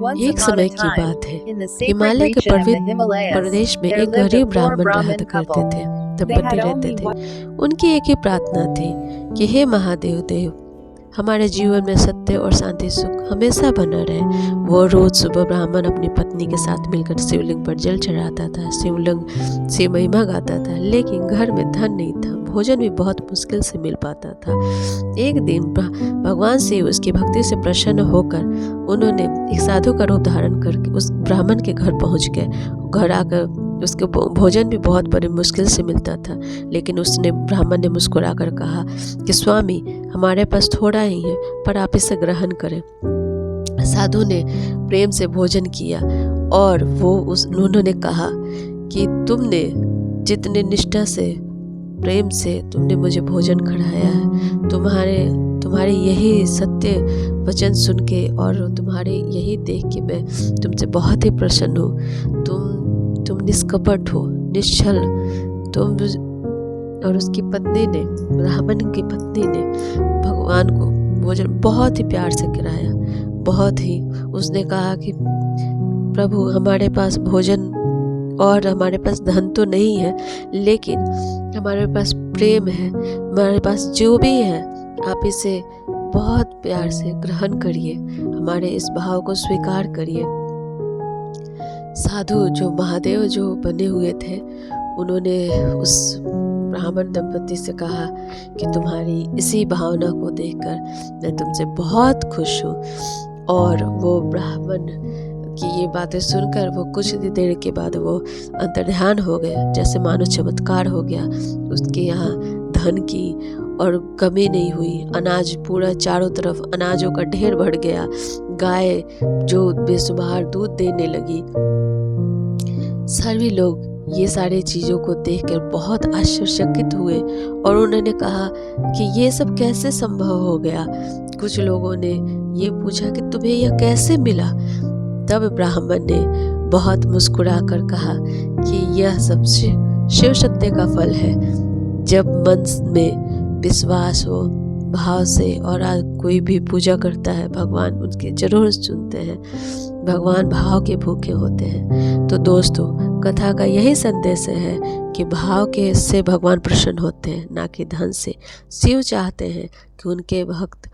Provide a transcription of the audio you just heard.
Once एक upon a समय की time, बात है, in the sacred हिमालय के region of the पर्वत Himalayas, प्रदेश में there एक lived a गरीब poor ब्राह्मण रहा Brahmin करते couple. थे, They दंपति had रहते only थे। one. उनकी एक ही प्रार्थना थी कि हे महादेव देव, हमारे जीवन में सत्य और शांति सुख हमेशा बना रहे। वो रोज सुबह ब्राह्मण अपनी पत्नी के साथ मिलकर शिवलिंग पर जल चढ़ाता था, शिवलिंग से महिमा गाता था, लेकिन घर में धन नहीं था, भोजन भी बहुत मुश्किल से मिल पाता था। एक दिन भगवान शिव उसकी भक्ति से प्रसन्न होकर उन्होंने एक साधु का रूप धारण करके उस ब्राह्मण के घर पहुंच गए। घर आकर उसके भोजन भी बहुत बड़ी मुश्किल से मिलता था, लेकिन उसने ब्राह्मण ने मुस्कुरा कर कहा कि स्वामी, हमारे पास थोड़ा ही है, पर आप इसे ग्रहण करें। साधु ने प्रेम से भोजन किया और उन्होंने कहा कि तुमने जितने निष्ठा से प्रेम से तुमने मुझे भोजन खिलाया है, तुम्हारे यही सत्य वचन सुन के और तुम्हारे यही देख के मैं तुमसे बहुत ही प्रसन्न हूँ। तुम निष्कपट हो, निश्चल। तुम और उसकी पत्नी ने, ब्राह्मण की पत्नी ने भगवान को भोजन बहुत ही प्यार से खिलाया, बहुत ही। उसने कहा कि प्रभु, हमारे पास भोजन और हमारे पास धन तो नहीं है, लेकिन हमारे पास प्रेम है, हमारे पास जो भी है आप इसे बहुत प्यार से ग्रहण करिए, हमारे इस भाव को स्वीकार करिए। साधु जो महादेव जो बने हुए थे, उन्होंने उस ब्राह्मण दंपति से कहा कि तुम्हारी इसी भावना को देखकर मैं तुमसे बहुत खुश हूँ। और वो ब्राह्मण की ये बातें सुनकर वो कुछ देर के बाद वो अंतर्ध्यान हो गए, जैसे मानो चमत्कार हो गया। उसके यहाँ धन की और कमी नहीं हुई, अनाज पूरा चारों तरफ अनाजों का ढेर बढ़ गया, गाय जो बेसुमार दूध देने लगी। सभी लोग ये सारी चीज़ों को देखकर बहुत आश्चर्यचकित हुए और उन्होंने कहा कि ये सब कैसे संभव हो गया। कुछ लोगों ने ये पूछा कि तुम्हें यह कैसे मिला। तब ब्राह्मण ने बहुत मुस्कुरा कर कहा कि यह सब शिव सत्य का फल है। जब मन में विश्वास हो, भाव से, और कोई भी पूजा करता है, भगवान उनके जरूर सुनते हैं। भगवान भाव के भूखे होते हैं। तो दोस्तों, कथा का यही संदेश है कि भाव के से भगवान प्रसन्न होते हैं, ना कि धन से। शिव चाहते हैं कि उनके भक्त